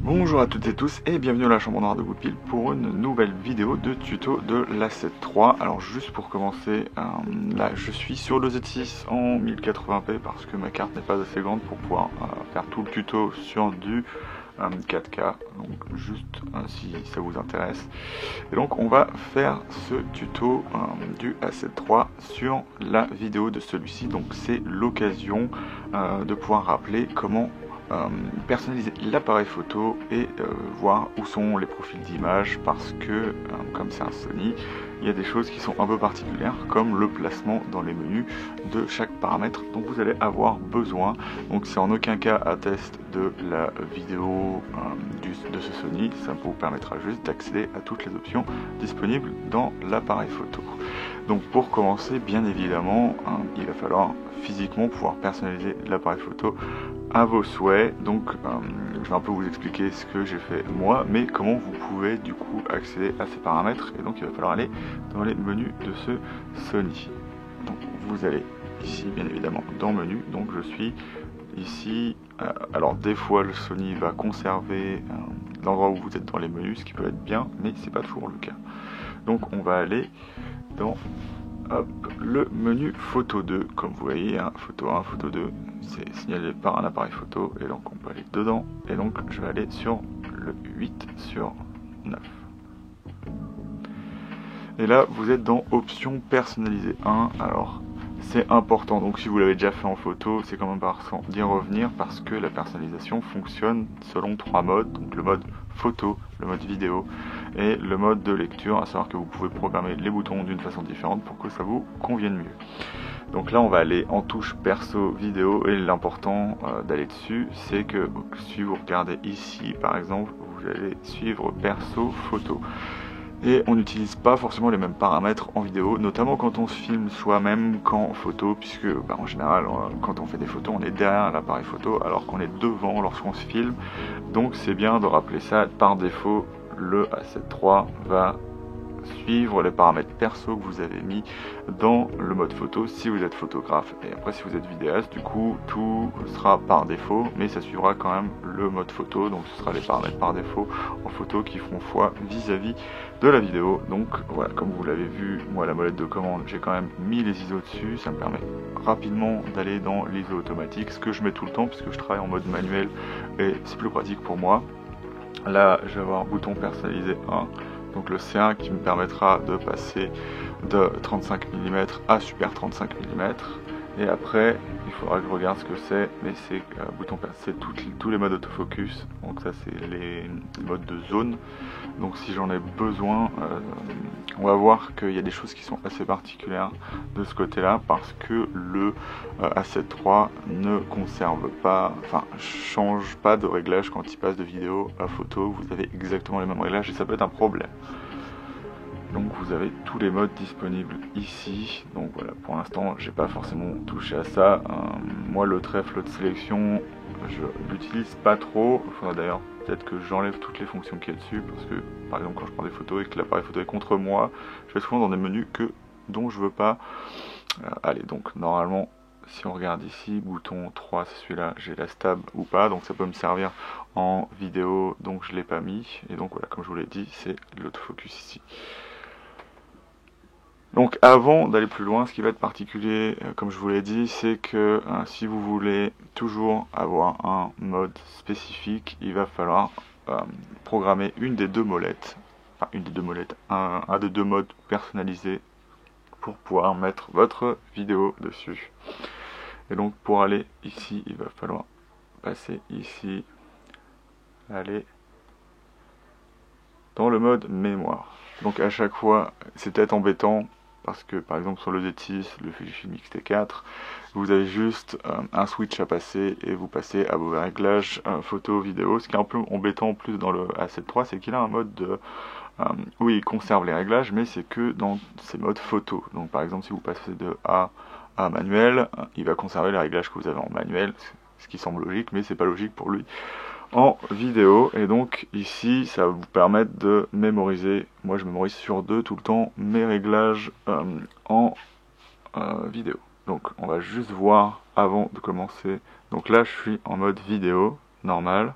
Bonjour à toutes et tous et bienvenue à la chambre noire de Goupil pour une nouvelle vidéo de tuto de l'Asset 3. Alors juste pour commencer, là je suis sur le Z6 en 1080p parce que ma carte n'est pas assez grande pour pouvoir faire tout le tuto sur du 4K, donc juste si ça vous intéresse. Et donc on va faire ce tuto du Asset 3 sur la vidéo de celui-ci, donc c'est l'occasion de pouvoir rappeler comment personnaliser l'appareil photo et voir où sont les profils d'image, parce que comme c'est un Sony, il y a des choses qui sont un peu particulières comme le placement dans les menus de chaque paramètre dont vous allez avoir besoin. Donc c'est en aucun cas un test de la vidéo de ce Sony, ça vous permettra juste d'accéder à toutes les options disponibles dans l'appareil photo. Donc pour commencer, bien évidemment, il va falloir physiquement pouvoir personnaliser l'appareil photo à vos souhaits. Donc je vais un peu vous expliquer ce que j'ai fait moi, mais comment vous pouvez du coup accéder à ces paramètres. Et donc il va falloir aller dans les menus de ce Sony. Donc vous allez ici bien évidemment dans menu, donc je suis ici. Alors des fois le Sony va conserver l'endroit où vous êtes dans les menus, ce qui peut être bien, mais c'est pas toujours le cas. Donc on va aller dans le menu photo 2, comme vous voyez, photo 1, photo 2, c'est signalé par un appareil photo, et donc on peut aller dedans, et donc je vais aller sur le 8 sur 9. Et là vous êtes dans option personnalisée 1, alors c'est important, donc si vous l'avez déjà fait en photo, c'est quand même important d'y revenir parce que la personnalisation fonctionne selon 3 modes, donc le mode photo, le mode vidéo et le mode de lecture, à savoir que vous pouvez programmer les boutons d'une façon différente pour que ça vous convienne mieux. Donc là on va aller en touche perso vidéo, et l'important d'aller dessus, c'est que si vous regardez ici par exemple, vous allez suivre perso photo. Et on n'utilise pas forcément les mêmes paramètres en vidéo, notamment quand on se filme soi-même qu'en photo, puisque en général, quand on fait des photos, on est derrière l'appareil photo, alors qu'on est devant lorsqu'on se filme. Donc c'est bien de rappeler ça. Par défaut, le Asset 3 va suivre les paramètres perso que vous avez mis dans le mode photo si vous êtes photographe. Et après si vous êtes vidéaste, du coup tout sera par défaut, mais ça suivra quand même le mode photo, donc ce sera les paramètres par défaut en photo qui feront foi vis-à-vis de la vidéo. Donc voilà, comme vous l'avez vu, moi la molette de commande, j'ai quand même mis les ISO dessus, ça me permet rapidement d'aller dans l'ISO automatique, ce que je mets tout le temps puisque je travaille en mode manuel et c'est plus pratique pour moi. Là je vais avoir bouton personnalisé 1, donc le C1 qui me permettra de passer de 35 mm à super 35 mm. Et après, il faudra que je regarde ce que c'est, mais c'est bouton c'est tous les modes autofocus. Donc ça c'est les modes de zone. Donc si j'en ai besoin, on va voir qu'il y a des choses qui sont assez particulières de ce côté-là, parce que le Asset 3 ne conserve pas, enfin change pas de réglage quand il passe de vidéo à photo. Vous avez exactement les mêmes réglages et ça peut être un problème. Donc vous avez tous les modes disponibles ici. Donc voilà, pour l'instant j'ai pas forcément touché à ça. Moi le trèfle de sélection, je l'utilise pas trop. Il faudra d'ailleurs peut-être que j'enlève toutes les fonctions qu'il y a dessus, parce que par exemple quand je prends des photos et que l'appareil photo est contre moi, je vais souvent dans des menus dont je veux pas aller. Donc normalement, si on regarde ici, bouton 3 c'est celui-là, j'ai la stab ou pas, donc ça peut me servir en vidéo, donc je l'ai pas mis. Et donc voilà, comme je vous l'ai dit, c'est l'autofocus ici. Donc avant d'aller plus loin, ce qui va être particulier, comme je vous l'ai dit, c'est que si vous voulez toujours avoir un mode spécifique, il va falloir programmer une des deux molettes, un des deux modes personnalisés pour pouvoir mettre votre vidéo dessus. Et donc pour aller ici, il va falloir passer ici, aller dans le mode mémoire. Donc à chaque fois, c'est peut-être embêtant, parce que par exemple sur le Z6, le Fujifilm X-T4, vous avez juste un switch à passer et vous passez à vos réglages photo, vidéo. Ce qui est un peu embêtant en plus dans le Asset 3, c'est qu'il a un mode de où il conserve les réglages, mais c'est que dans ces modes photo. Donc par exemple si vous passez de A à manuel, il va conserver les réglages que vous avez en manuel, ce qui semble logique, mais c'est pas logique pour lui en vidéo. Et donc ici ça va vous permettre de mémoriser, moi je mémorise sur 2 tout le temps mes réglages en vidéo. Donc on va juste voir avant de commencer. Donc là je suis en mode vidéo normal.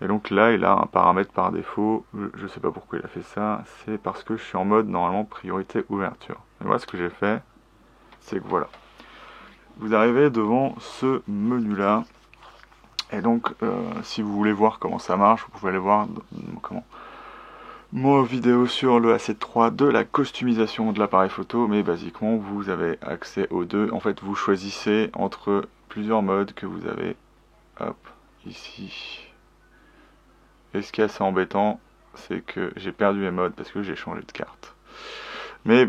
Et donc là il a un paramètre par défaut, je sais pas pourquoi il a fait ça, c'est parce que je suis en mode normalement priorité ouverture. Et moi ce que j'ai fait, c'est que voilà, vous arrivez devant ce menu là, et donc si vous voulez voir comment ça marche, vous pouvez aller voir comment mon vidéo sur le A7 III de la customisation de l'appareil photo, mais basiquement vous avez accès aux deux. En fait vous choisissez entre plusieurs modes que vous avez, hop, ici. Et ce qui est assez embêtant, c'est que j'ai perdu mes modes parce que j'ai changé de carte. Mais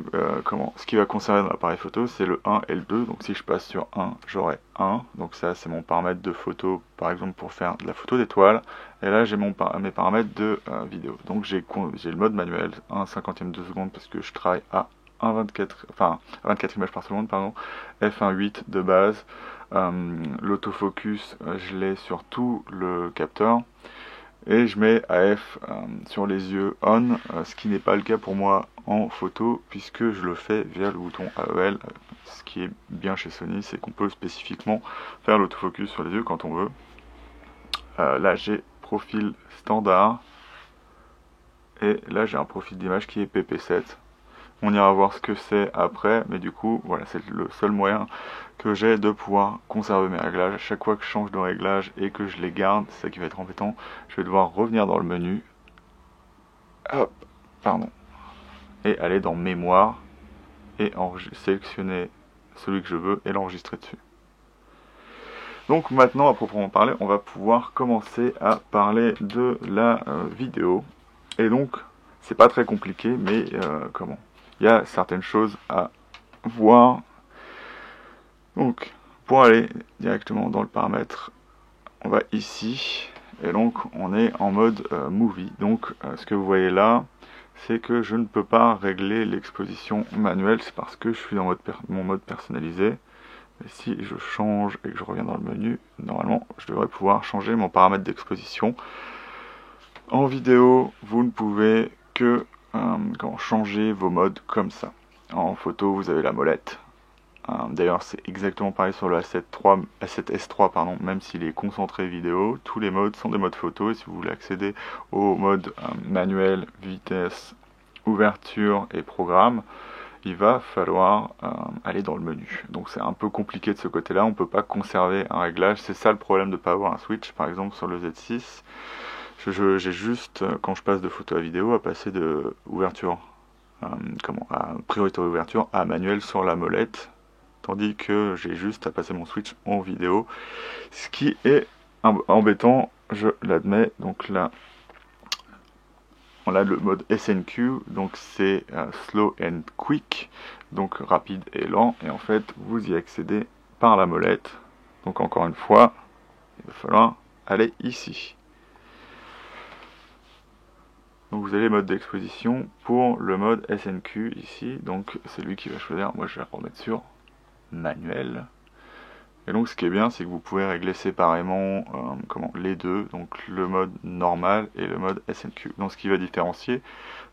ce qui va conserver dans l'appareil photo, c'est le 1 et le 2. Donc si je passe sur 1, j'aurai 1. Donc ça, c'est mon paramètre de photo, par exemple pour faire de la photo d'étoile. Et là, j'ai mes paramètres de vidéo. Donc j'ai le mode manuel, 1/50e de seconde, parce que je travaille à 24 images par seconde, pardon. F1.8 de base. L'autofocus, je l'ai sur tout le capteur. Et je mets AF sur les yeux on, ce qui n'est pas le cas pour moi en photo puisque je le fais via le bouton AEL. Ce qui est bien chez Sony, c'est qu'on peut spécifiquement faire l'autofocus sur les yeux quand on veut. Là j'ai profil standard et là j'ai un profil d'image qui est PP7. On ira voir ce que c'est après, mais du coup, voilà, c'est le seul moyen que j'ai de pouvoir conserver mes réglages. À chaque fois que je change de réglage et que je les garde, c'est ça qui va être embêtant, je vais devoir revenir dans le menu, hop, pardon, et aller dans mémoire, et sélectionner celui que je veux et l'enregistrer dessus. Donc maintenant, à proprement parler, on va pouvoir commencer à parler de la vidéo. Et donc, c'est pas très compliqué, mais il y a certaines choses à voir. Donc, pour aller directement dans le paramètre, on va ici, et donc on est en mode movie. Donc, ce que vous voyez là, c'est que je ne peux pas régler l'exposition manuelle, c'est parce que je suis dans mon mode personnalisé. Et si je change et que je reviens dans le menu, normalement, je devrais pouvoir changer mon paramètre d'exposition. En vidéo, vous ne pouvez que changer vos modes comme ça. En photo, vous avez la molette. D'ailleurs, c'est exactement pareil sur le A7S3, pardon, même s'il est concentré vidéo. Tous les modes sont des modes photo. Et si vous voulez accéder au mode manuel, vitesse, ouverture et programme, il va falloir aller dans le menu. Donc c'est un peu compliqué de ce côté-là. On ne peut pas conserver un réglage. C'est ça le problème de ne pas avoir un switch. Par exemple, sur le Z6, j'ai juste, quand je passe de photo à vidéo, à passer de ouverture, à priorité ouverture à manuel sur la molette, tandis que j'ai juste à passer mon switch en vidéo, ce qui est embêtant, je l'admets. Donc là, on a le mode SNQ, donc c'est slow and quick, donc rapide et lent, et en fait vous y accédez par la molette. Donc encore une fois, il va falloir aller ici. Donc vous avez le mode d'exposition pour le mode SNQ ici, donc c'est lui qui va choisir. Moi je vais remettre sur manuel. Et donc ce qui est bien, c'est que vous pouvez régler séparément les deux, donc le mode normal et le mode SNQ. Donc ce qui va différencier,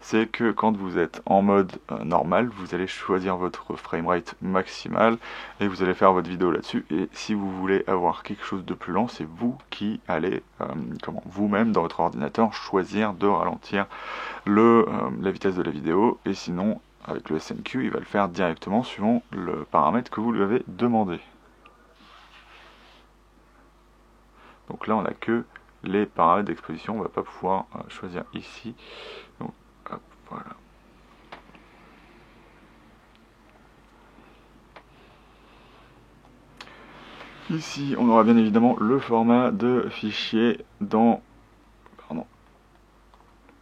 c'est que quand vous êtes en mode normal, vous allez choisir votre framerate maximal et vous allez faire votre vidéo là-dessus. Et si vous voulez avoir quelque chose de plus lent, c'est vous qui allez vous-même dans votre ordinateur choisir de ralentir la vitesse de la vidéo. Et sinon, avec le SNQ, il va le faire directement suivant le paramètre que vous lui avez demandé. Donc là, on n'a que les paramètres d'exposition, on ne va pas pouvoir choisir ici. Donc, hop, voilà. Ici, on aura bien évidemment le format de fichier dans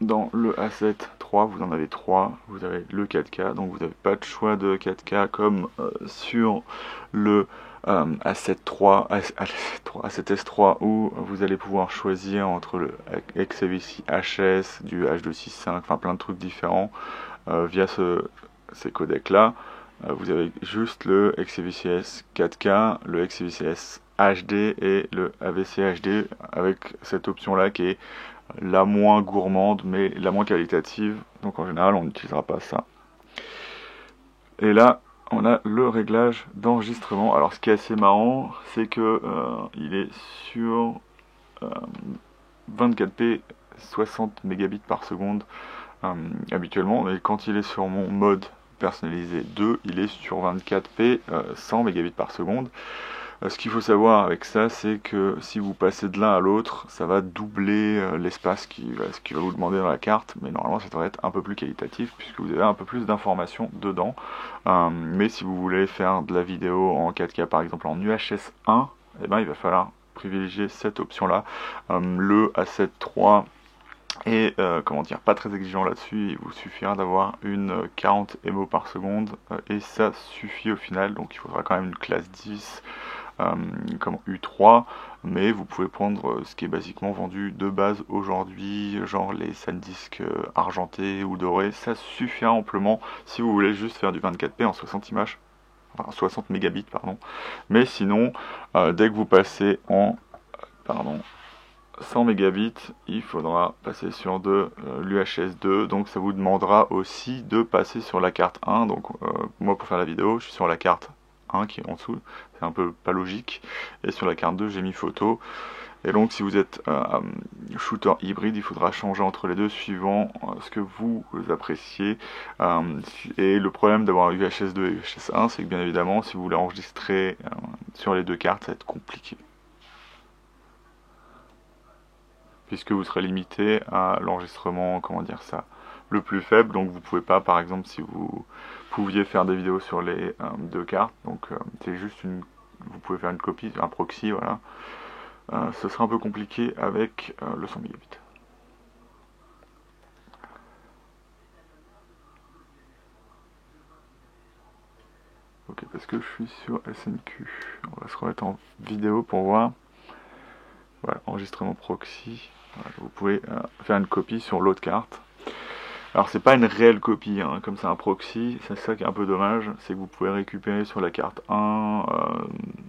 le A7 III, vous en avez 3, vous avez le 4K, donc vous n'avez pas de choix de 4K comme sur le A7S3 où vous allez pouvoir choisir entre le XAVC HS, du H265, enfin plein de trucs différents via ces codecs là. Vous avez juste le XAVC 4K, le XAVC HD et le AVC HD avec cette option là qui est la moins gourmande mais la moins qualitative, donc en général on n'utilisera pas ça. Et là on a le réglage d'enregistrement. Alors ce qui est assez marrant, c'est que il est sur 24p 60 mégabits par seconde habituellement, mais quand il est sur mon mode personnalisé 2, il est sur 24p 100 mégabits par seconde. Ce qu'il faut savoir avec ça, c'est que si vous passez de l'un à l'autre, ça va doubler l'espace qui va vous demander dans la carte, mais normalement ça devrait être un peu plus qualitatif puisque vous avez un peu plus d'informations dedans. Mais si vous voulez faire de la vidéo en 4K par exemple en UHS 1, eh ben, il va falloir privilégier cette option là, le A7 III et comment dire, pas très exigeant là-dessus. Il vous suffira d'avoir une 40 MO par seconde et ça suffit au final. Donc il faudra quand même une classe 10 comme U3, mais vous pouvez prendre ce qui est basiquement vendu de base aujourd'hui, genre les SanDisk argentés ou dorés. Ça suffira amplement si vous voulez juste faire du 24p en 60 images, enfin 60 mégabits pardon. Mais sinon dès que vous passez en 100 mégabits, il faudra passer sur de l'UHS 2, donc ça vous demandera aussi de passer sur la carte 1. Donc moi pour faire la vidéo, je suis sur la carte 1 qui est en dessous, c'est un peu pas logique, et sur la carte 2 j'ai mis photo. Et donc si vous êtes shooter hybride, il faudra changer entre les deux suivant ce que vous appréciez. Et le problème d'avoir UHS 2 et UHS 1, c'est que bien évidemment si vous voulez enregistrer sur les deux cartes, ça va être compliqué, puisque vous serez limité à l'enregistrement, comment dire ça, le plus faible. Donc vous pouvez pas, par exemple, si vous pouviez faire des vidéos sur les deux cartes, donc c'est juste vous pouvez faire une copie, un proxy, voilà. Ce sera un peu compliqué avec le 100 mégabits. Ok, parce que je suis sur SNQ. On va se remettre en vidéo pour voir. Voilà, enregistrement proxy. Voilà, vous pouvez faire une copie sur l'autre carte. Alors c'est pas une réelle copie, hein, comme c'est un proxy, c'est ça qui est un peu dommage, c'est que vous pouvez récupérer sur la carte 1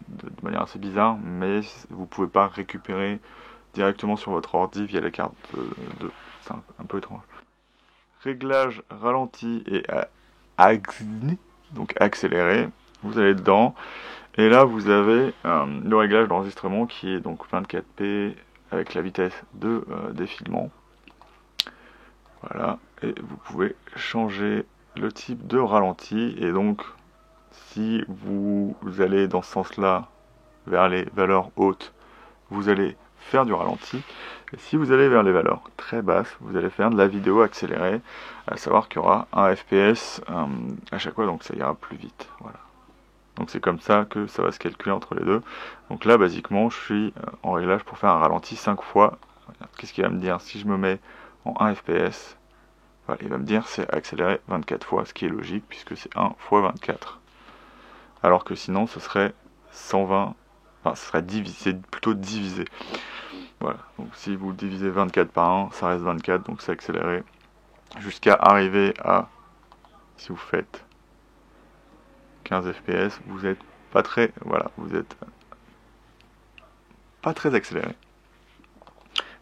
de manière assez bizarre, mais vous pouvez pas récupérer directement sur votre ordi via la carte 2. C'est un peu étrange. Réglage ralenti et donc accéléré, vous allez dedans, et là vous avez le réglage d'enregistrement qui est donc 24p avec la vitesse de défilement. Voilà, et vous pouvez changer le type de ralenti, et donc si vous allez dans ce sens-là vers les valeurs hautes, vous allez faire du ralenti, et si vous allez vers les valeurs très basses, vous allez faire de la vidéo accélérée, à savoir qu'il y aura un FPS à chaque fois, donc ça ira plus vite. Voilà. Donc c'est comme ça que ça va se calculer entre les deux. Donc là, basiquement, je suis en réglage pour faire un ralenti 5 fois. Qu'est-ce qu'il va me dire si je me mets en 1 fps? Voilà, il va me dire c'est accéléré 24 fois, ce qui est logique puisque c'est 1 fois 24. Alors que sinon ce serait 120, enfin ce serait divisé, plutôt divisé. Voilà, donc si vous divisez 24 par 1, ça reste 24, donc c'est accéléré jusqu'à arriver à, si vous faites 15 fps, vous êtes pas très, voilà, vous êtes pas très accéléré.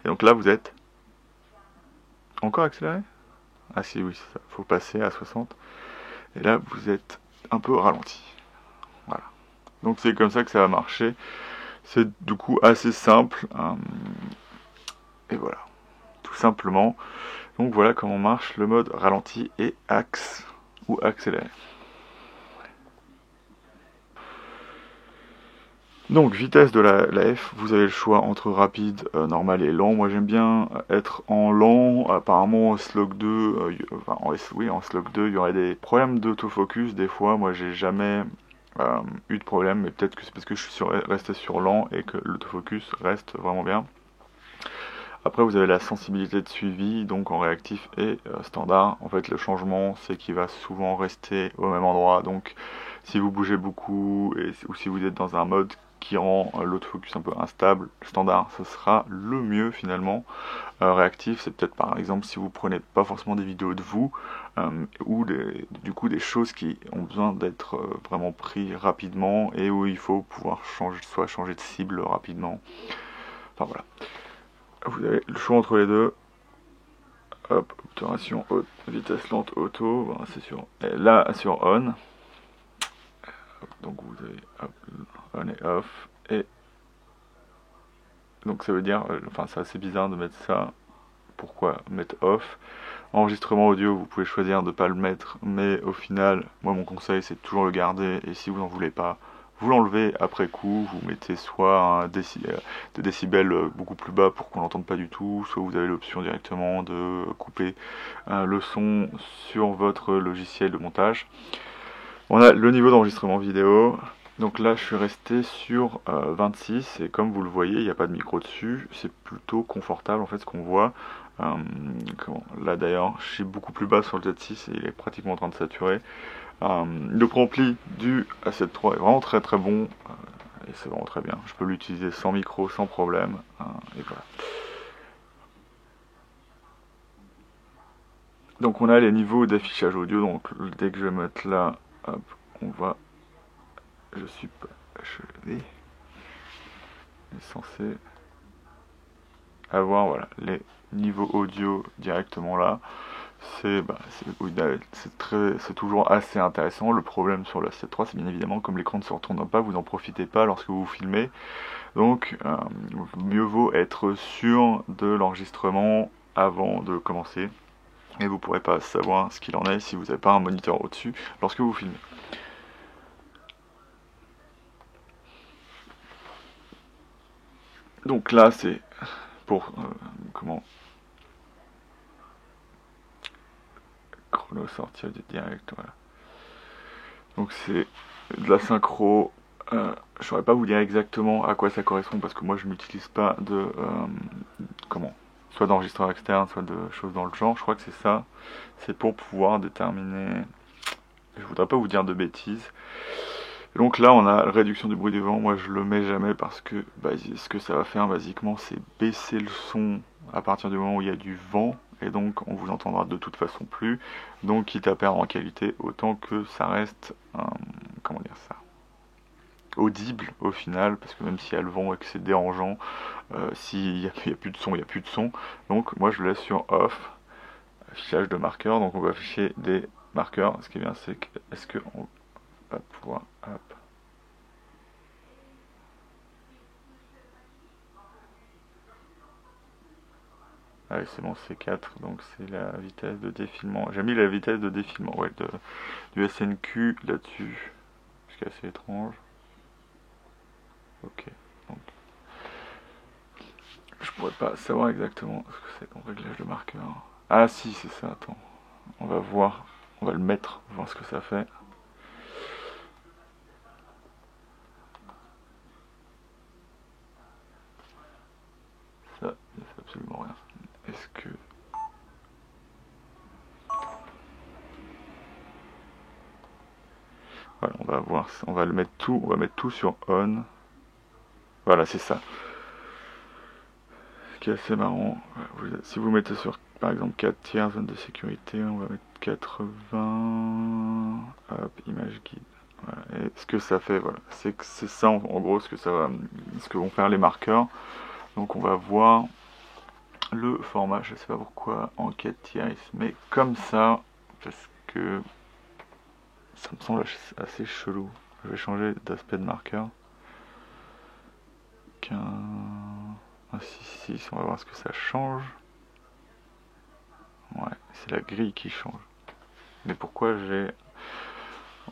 Et donc là vous êtes encore accéléré? Ah si, oui, ça, faut passer à 60. Et là, vous êtes un peu ralenti. Voilà. Donc c'est comme ça que ça va marcher. C'est du coup assez simple. Et voilà. Tout simplement. Donc voilà comment marche le mode ralenti et axe ou accéléré. Donc vitesse de la F, vous avez le choix entre rapide, normal et lent. Moi j'aime bien être en lent. Apparemment en slog 2, enfin, en slog 2 il y aurait des problèmes d'autofocus des fois. Moi j'ai jamais eu de problème, mais peut-être que c'est parce que je suis resté sur lent et que l'autofocus reste vraiment bien. Après vous avez la sensibilité de suivi, donc en réactif et standard. En fait le changement c'est qu'il va souvent rester au même endroit, donc si vous bougez beaucoup ou si vous êtes dans un mode qui rend l'autofocus un peu instable. Standard, ce sera le mieux finalement. Réactif, c'est peut-être par exemple si vous prenez pas forcément des vidéos de vous ou du coup des choses qui ont besoin d'être vraiment pris rapidement et où il faut pouvoir changer de cible rapidement. Enfin voilà. Vous avez le choix entre les deux. Hop, obturation haute, vitesse lente auto, voilà, c'est sur. Et là sur on. Donc vous avez hop, on et off. Et donc ça veut dire, enfin c'est assez bizarre de mettre ça. Pourquoi mettre off? Enregistrement audio, vous pouvez choisir de ne pas le mettre, mais au final, moi mon conseil c'est de toujours le garder, et si vous n'en voulez pas, vous l'enlevez après coup, vous mettez soit des décibels beaucoup plus bas pour qu'on l'entende pas du tout, soit vous avez l'option directement de couper le son sur votre logiciel de montage. On a le niveau d'enregistrement vidéo, donc là je suis resté sur 26 et comme vous le voyez il n'y a pas de micro dessus, c'est plutôt confortable en fait ce qu'on voit. Là d'ailleurs je suis beaucoup plus bas sur le Z6 et il est pratiquement en train de saturer. Le preampli du A7 III est vraiment très très bon et c'est vraiment très bien. Je peux l'utiliser sans micro, sans problème et voilà. Donc on a les niveaux d'affichage audio, donc dès que je vais mettre là, hop, on va, je suis censé avoir voilà, les niveaux audio directement là. C'est toujours assez intéressant. Le problème sur le A7 III, c'est bien évidemment comme l'écran ne se retourne pas, vous n'en profitez pas lorsque vous filmez. Donc mieux vaut être sûr de l'enregistrement avant de commencer. Et vous ne pourrez pas savoir ce qu'il en est si vous n'avez pas un moniteur au-dessus lorsque vous filmez. Donc là, c'est pour chrono sortir du direct, voilà. Donc c'est de la synchro. Je saurais pas vous dire exactement à quoi ça correspond parce que moi je n'utilise pas de soit d'enregistreur externe, soit de choses dans le genre. Je crois que c'est ça. C'est pour pouvoir déterminer. Je voudrais pas vous dire de bêtises. Donc là on a réduction du bruit du vent. Moi je le mets jamais parce que ce que ça va faire basiquement c'est baisser le son à partir du moment où il y a du vent. Et donc on vous entendra de toute façon plus. Donc quitte à perdre en qualité, autant que ça reste comment dire ça, audible au final, parce que même s'il y a le vent et que c'est dérangeant, s'il n'y a plus de son, il n'y a plus de son. Donc moi je le laisse sur off, affichage de marqueurs, donc on va afficher des marqueurs. Ce qui est bien c'est que est-ce qu'on va pouvoir hop. Ah oui, c'est bon, c'est 4, donc c'est la vitesse de défilement. J'ai mis la vitesse de défilement ouais, du SNQ là-dessus, ce qui est assez étrange. Ok, donc je pourrais pas savoir exactement ce que c'est comme réglage de marqueur. Ah si, c'est ça, attends. On va voir, on va le mettre, voir ce que ça fait. Ça, il fait absolument rien. Est-ce que... Voilà, on va voir, on va le mettre tout, on va mettre tout sur on. Voilà, c'est ça. Ce qui est assez marrant. Si vous mettez sur, par exemple, 4 tiers, zone de sécurité, on va mettre 80. Hop, image guide. Voilà. Et ce que ça fait, voilà, c'est ça en gros ce que vont faire les marqueurs. Donc on va voir le format, je sais pas pourquoi en 4 tiers il se met comme ça, parce que ça me semble assez chelou. Je vais changer d'aspect de marqueur. Un 6, on va voir ce que ça change. Ouais, c'est la grille qui change. Mais pourquoi j'ai...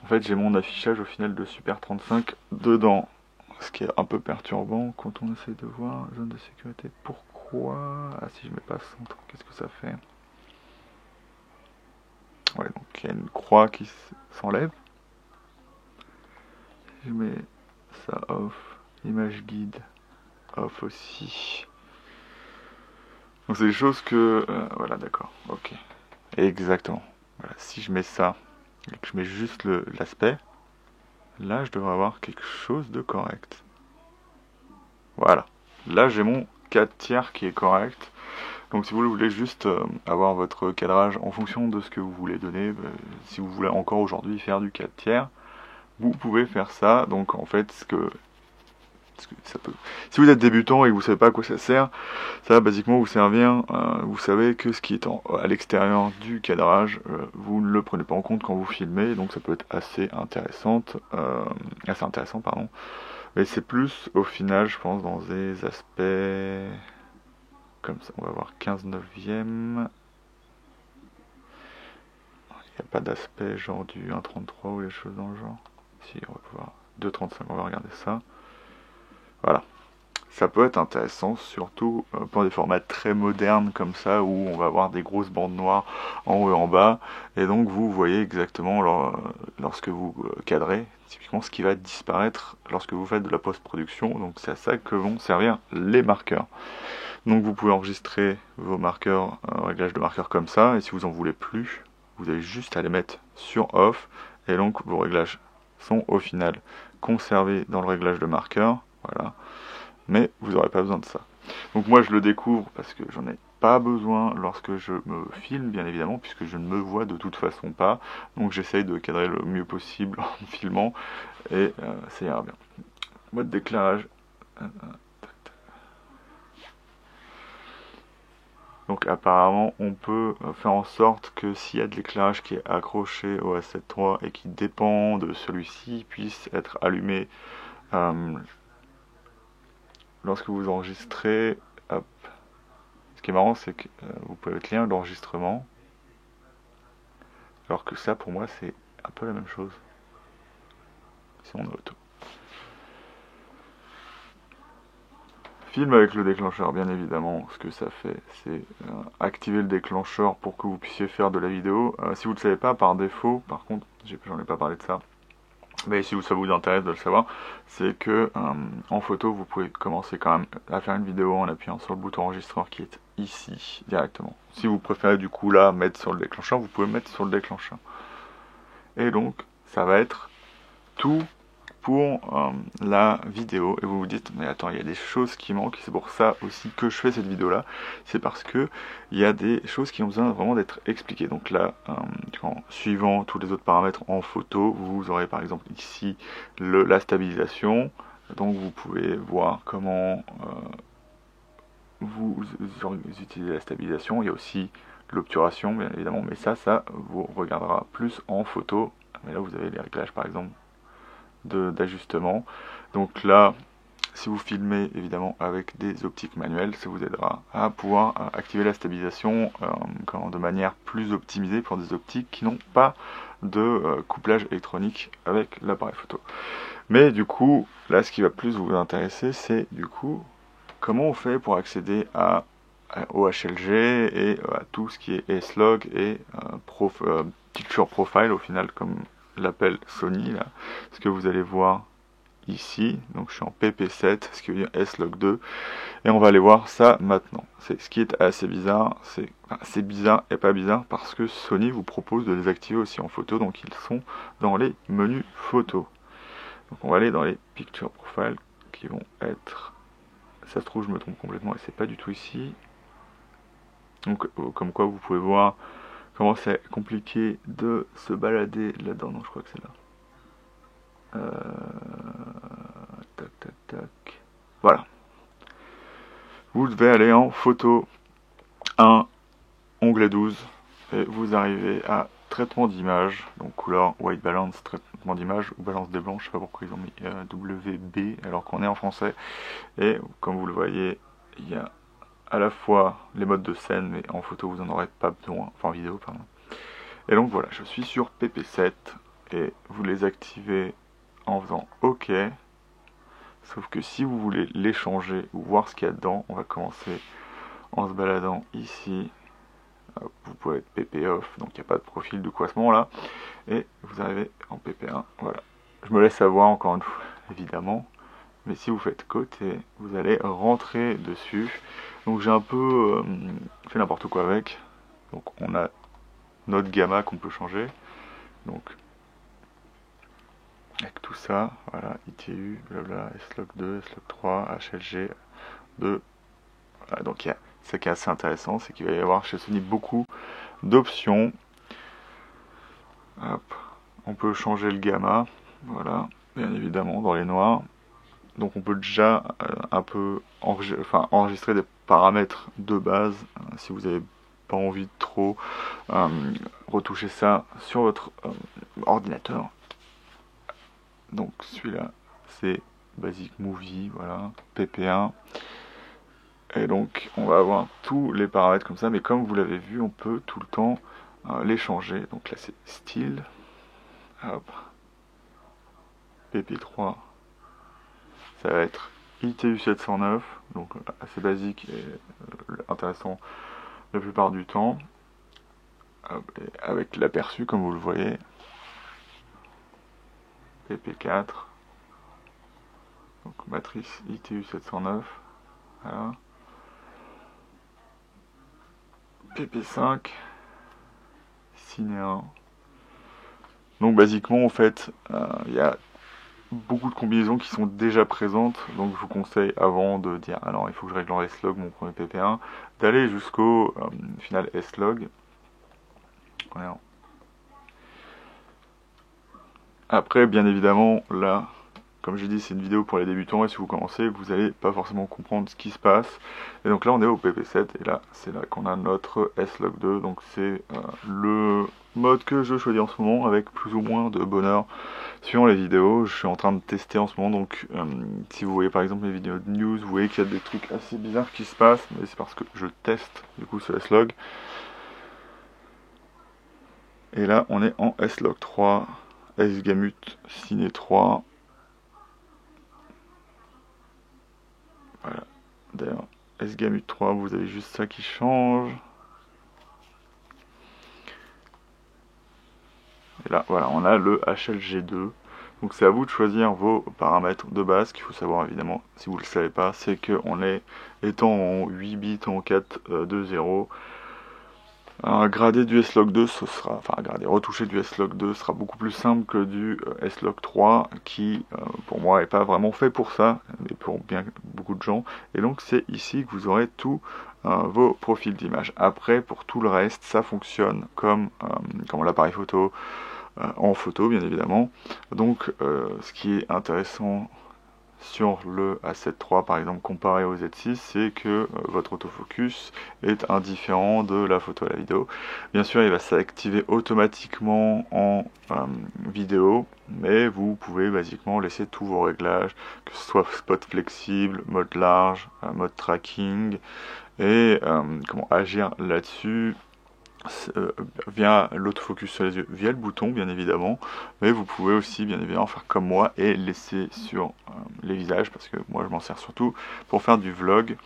En fait, j'ai mon affichage au final de Super 35 dedans. Ce qui est un peu perturbant quand on essaie de voir zone de sécurité. Pourquoi? Ah, si je mets pas centre, qu'est-ce que ça fait? Ouais, donc il y a une croix qui s'enlève. Si je mets ça off, image guide off aussi. Donc c'est des choses que... voilà, d'accord, ok. Exactement. Voilà, si je mets ça et que je mets juste l'aspect, là je devrais avoir quelque chose de correct. Voilà. Là, j'ai mon 4 tiers qui est correct. Donc si vous voulez juste avoir votre cadrage en fonction de ce que vous voulez donner, si vous voulez encore aujourd'hui faire du 4 tiers, vous pouvez faire ça. Donc en fait, ça peut. Si vous êtes débutant et que vous savez pas à quoi ça sert, ça va basiquement vous servir. Vous savez que ce qui est à l'extérieur du cadrage, vous ne le prenez pas en compte quand vous filmez, donc ça peut être assez intéressant, pardon. Mais c'est plus au final, je pense, dans des aspects comme ça. On va voir 15 neuvième. Il n'y a pas d'aspect genre du 1,33 ou les choses dans le genre. Si, on va pouvoir 2,35, on va regarder ça. Voilà. Ça peut être intéressant, surtout pour des formats très modernes comme ça, où on va avoir des grosses bandes noires en haut et en bas, et donc vous voyez exactement lorsque vous cadrez, typiquement ce qui va disparaître lorsque vous faites de la post-production, donc c'est à ça que vont servir les marqueurs. Donc vous pouvez enregistrer vos marqueurs, réglage de marqueurs comme ça, et si vous en voulez plus, vous avez juste à les mettre sur off, et donc vos réglages sont au final conservés dans le réglage de marqueur, voilà. Mais vous n'aurez pas besoin de ça. Donc moi je le découvre parce que j'en ai pas besoin lorsque je me filme, bien évidemment, puisque je ne me vois de toute façon pas. Donc j'essaye de cadrer le mieux possible en filmant, et ça ira bien. Mode d'éclairage. Donc apparemment on peut faire en sorte que s'il y a de l'éclairage qui est accroché au A7 III et qui dépend de celui-ci, puisse être allumé lorsque vous enregistrez. Hop. Ce qui est marrant, c'est que vous pouvez mettre lien d'enregistrement, alors que ça pour moi c'est un peu la même chose si on est auto. Film avec le déclencheur, bien évidemment, ce que ça fait, c'est activer le déclencheur pour que vous puissiez faire de la vidéo. Si vous ne le savez pas, par défaut, par contre, j'en ai pas parlé de ça, mais si ça vous intéresse de le savoir, c'est que en photo, vous pouvez commencer quand même à faire une vidéo en appuyant sur le bouton enregistreur qui est ici, directement. Si vous préférez du coup là, mettre sur le déclencheur, vous pouvez mettre sur le déclencheur. Et donc, ça va être tout pour la vidéo, et vous vous dites mais attends, il y a des choses qui manquent, c'est pour ça aussi que je fais cette vidéo là, c'est parce que il y a des choses qui ont besoin vraiment d'être expliquées. Donc là, en suivant tous les autres paramètres en photo, vous aurez par exemple ici la stabilisation, donc vous pouvez voir comment vous utilisez la stabilisation. Il y a aussi l'obturation bien évidemment, mais ça vous regardera plus en photo. Mais là vous avez les réglages par exemple d'ajustement. Donc là, si vous filmez évidemment avec des optiques manuelles, ça vous aidera à pouvoir activer la stabilisation de manière plus optimisée pour des optiques qui n'ont pas de couplage électronique avec l'appareil photo. Mais du coup, là ce qui va plus vous intéresser, c'est du coup comment on fait pour accéder au HLG et à tout ce qui est S-Log et Picture Profile au final, comme l'appelle Sony là, ce que vous allez voir ici. Donc je suis en PP7, ce qui veut dire S-Log2, et on va aller voir ça maintenant. C'est ce qui est assez bizarre, c'est bizarre et pas bizarre parce que Sony vous propose de les activer aussi en photo, donc ils sont dans les menus photo. Donc on va aller dans les Picture Profile qui vont être, ça se trouve je me trompe complètement et c'est pas du tout ici. Donc comme quoi vous pouvez voir comment c'est compliqué de se balader là-dedans. Non, je crois que c'est là. Tac, tac, tac. Voilà. Vous devez aller en photo 1, onglet 12, et vous arrivez à traitement d'image, donc couleur white balance, traitement d'image, ou balance des blancs, je sais pas pourquoi ils ont mis WB alors qu'on est en français. Et comme vous le voyez, il y a à la fois les modes de scène, mais en photo vous en aurez pas besoin, enfin en vidéo pardon. Et donc voilà, je suis sur PP7 et vous les activez en faisant OK. Sauf que si vous voulez les changer ou voir ce qu'il y a dedans, on va commencer en se baladant ici. Vous pouvez être PP off, donc il n'y a pas de profil de coup à ce moment là. Et vous arrivez en PP1, voilà. Je me laisse avoir encore une fois, évidemment. Mais si vous faites côté, vous allez rentrer dessus. Donc j'ai un peu fait n'importe quoi avec. Donc on a notre gamma qu'on peut changer. Donc avec tout ça, voilà, ITU, blabla, S-Log2, S-Log3, HLG2. Voilà, donc ce qui est assez intéressant, c'est qu'il va y avoir chez Sony beaucoup d'options. Hop, on peut changer le gamma, voilà, bien évidemment dans les noirs. Donc on peut déjà un peu enregistrer des paramètres de base si vous n'avez pas envie de trop retoucher ça sur votre ordinateur. Donc celui-là c'est Basic Movie, voilà, PP1. Et donc on va avoir tous les paramètres comme ça, mais comme vous l'avez vu, on peut tout le temps les changer. Donc là c'est style, hop, PP3, ça va être ITU 709, donc assez basique et intéressant la plupart du temps. Hop, et avec l'aperçu comme vous le voyez, PP4, donc matrice ITU 709, voilà. PP5, Cinéen. Donc basiquement en fait, il y a beaucoup de combinaisons qui sont déjà présentes, donc je vous conseille avant de dire ah non il faut que je règle en S-Log mon premier PP1, d'aller jusqu'au final S-Log. Voilà. Après bien évidemment là, comme j'ai dit c'est une vidéo pour les débutants et si vous commencez vous n'allez pas forcément comprendre ce qui se passe. Et donc là on est au PP7 et là c'est là qu'on a notre S-Log2, donc c'est le mode que je choisis en ce moment avec plus ou moins de bonheur suivant les vidéos. Je suis en train de tester en ce moment, donc si vous voyez par exemple mes vidéos de news, vous voyez qu'il y a des trucs assez bizarres qui se passent, mais c'est parce que je teste du coup ce S-Log. Et là on est en S-Log 3, S-Gamut Ciné 3. Voilà, d'ailleurs S-Gamut 3, vous avez juste ça qui change. Et là voilà, on a le HLG2. Donc c'est à vous de choisir vos paramètres de base. Ce qu'il faut savoir évidemment, si vous ne le savez pas, c'est qu'on est, étant en 8 bits en 4.2.0, grader du S-Log2, ce sera, retoucher du S-Log2 sera beaucoup plus simple que du S-Log3 qui pour moi n'est pas vraiment fait pour ça, mais pour bien beaucoup de gens. Et donc c'est ici que vous aurez tous vos profils d'image. Après pour tout le reste, ça fonctionne comme l'appareil photo, en photo bien évidemment. Donc ce qui est intéressant sur le A7 III par exemple comparé au Z6, c'est que votre autofocus est indifférent de la photo à la vidéo. Bien sûr il va s'activer automatiquement en vidéo, mais vous pouvez basiquement laisser tous vos réglages, que ce soit spot flexible, mode large, mode tracking, et comment agir là-dessus via l'autofocus sur les yeux, via le bouton bien évidemment, mais vous pouvez aussi bien évidemment faire comme moi et laisser sur les visages, parce que moi je m'en sers surtout pour faire du vlog.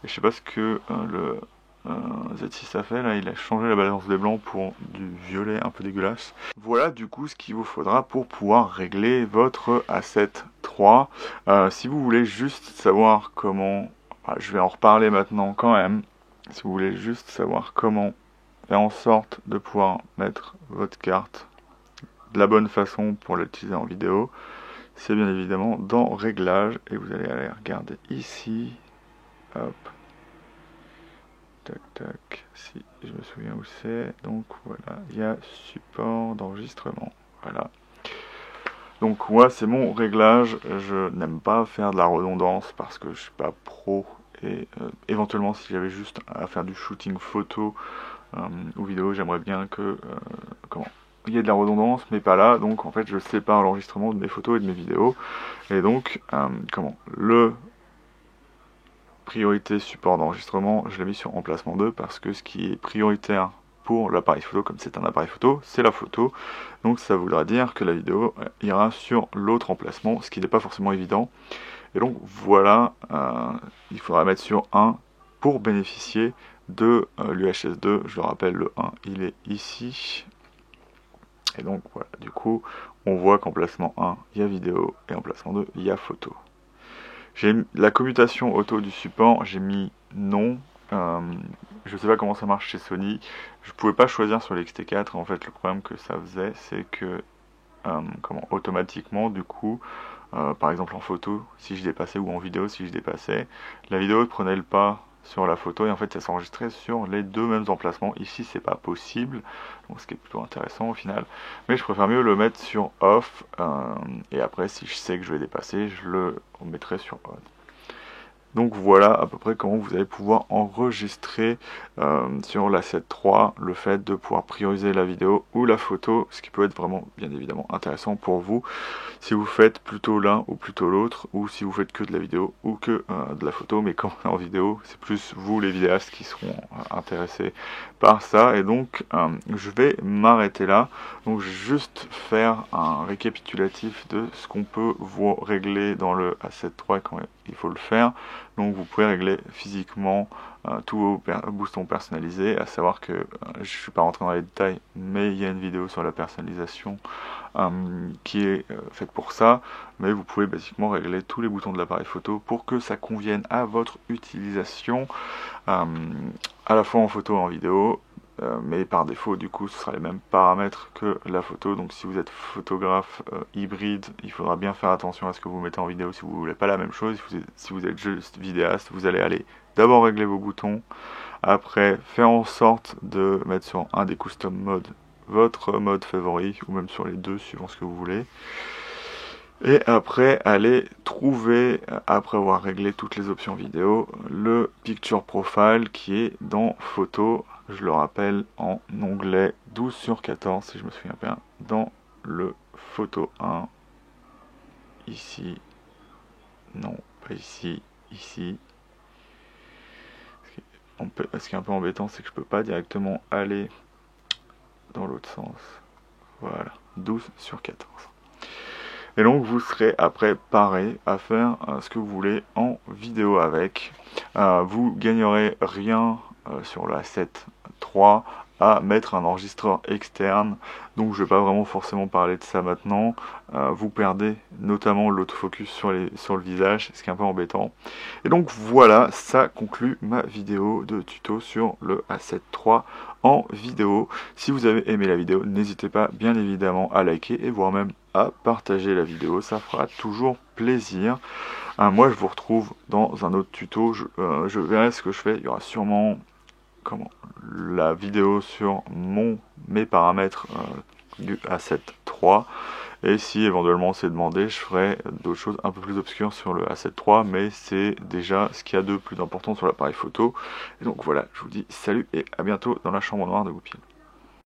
Et je sais pas ce que le Z6 a fait là, il a changé la balance des blancs pour du violet un peu dégueulasse. Voilà du coup ce qu'il vous faudra pour pouvoir régler votre A7 III. Si vous voulez juste savoir comment, je vais en reparler maintenant quand même, si vous voulez juste savoir comment faire en sorte de pouvoir mettre votre carte de la bonne façon pour l'utiliser en vidéo, c'est bien évidemment dans Réglages, et vous allez aller regarder ici, hop, tac tac, si je me souviens où c'est, donc voilà, il y a support d'enregistrement, voilà. Donc moi c'est mon réglage, je n'aime pas faire de la redondance parce que je suis pas pro, et éventuellement si j'avais juste à faire du shooting photo ou vidéo, j'aimerais bien que il y ait de la redondance, mais pas là. Donc en fait je sépare l'enregistrement de mes photos et de mes vidéos, et donc le priorité support d'enregistrement, je l'ai mis sur emplacement 2 parce que ce qui est prioritaire pour l'appareil photo, comme c'est un appareil photo, c'est la photo. Donc ça voudra dire que la vidéo ira sur l'autre emplacement, ce qui n'est pas forcément évident. Et donc voilà, il faudra mettre sur 1 pour bénéficier de l'UHS2. Je le rappelle, le 1 il est ici. Et donc voilà, du coup on voit qu'emplacement 1 il y a vidéo et emplacement 2 il y a photo. J'ai la commutation auto du support, j'ai mis non. Je sais pas comment ça marche chez Sony. Je pouvais pas choisir sur l'XT4. En fait le problème que ça faisait, c'est que automatiquement du coup. Par exemple en photo si je dépassais ou en vidéo si je dépassais, la vidéo prenait le pas sur la photo et en fait ça s'enregistrait sur les deux mêmes emplacements. Ici c'est pas possible, donc ce qui est plutôt intéressant au final, mais je préfère mieux le mettre sur off et après si je sais que je vais dépasser je le mettrai sur on. Donc voilà à peu près comment vous allez pouvoir enregistrer sur l'Asset 3 le fait de pouvoir prioriser la vidéo ou la photo, ce qui peut être vraiment bien évidemment intéressant pour vous si vous faites plutôt l'un ou plutôt l'autre, ou si vous faites que de la vidéo ou que de la photo, mais quand en vidéo c'est plus vous les vidéastes qui seront intéressés par ça. Et donc je vais m'arrêter là, donc je vais juste faire un récapitulatif de ce qu'on peut vous régler dans le Asset 3 quand il faut le faire. Donc vous pouvez régler physiquement tous vos boostons personnalisés, à savoir que je ne suis pas rentré dans les détails, mais il y a une vidéo sur la personnalisation qui est faite pour ça, mais vous pouvez basiquement régler tous les boutons de l'appareil photo pour que ça convienne à votre utilisation, à la fois en photo et en vidéo. Mais par défaut du coup ce sera les mêmes paramètres que la photo, donc si vous êtes photographe hybride il faudra bien faire attention à ce que vous mettez en vidéo si vous voulez pas la même chose. Si vous êtes juste vidéaste, vous allez aller d'abord régler vos boutons, après faire en sorte de mettre sur un des custom modes votre mode favori ou même sur les deux suivant ce que vous voulez. Et après, aller trouver, après avoir réglé toutes les options vidéo, le Picture Profile qui est dans Photo, je le rappelle, en onglet 12/14, si je me souviens bien, dans le Photo 1, ici, non, pas ici, ici. Ce qui est un peu embêtant, c'est que je peux pas directement aller dans l'autre sens. Voilà, 12/14. Et donc vous serez après pareil à faire ce que vous voulez en vidéo avec. Vous gagnerez rien sur la 7.3 à mettre un enregistreur externe, donc je vais pas vraiment forcément parler de ça maintenant. Vous perdez notamment l'autofocus sur le visage, ce qui est un peu embêtant. Et donc voilà, ça conclut ma vidéo de tuto sur le A7 III en vidéo. Si vous avez aimé la vidéo, n'hésitez pas bien évidemment à liker et voire même à partager la vidéo, ça fera toujours plaisir. Moi je vous retrouve dans un autre tuto, je verrai ce que je fais, il y aura sûrement la vidéo sur mes paramètres du A7 III, et si éventuellement c'est demandé, je ferai d'autres choses un peu plus obscures sur le A7 III, mais c'est déjà ce qu'il y a de plus important sur l'appareil photo. Et donc voilà, je vous dis salut et à bientôt dans la chambre noire de Goupil.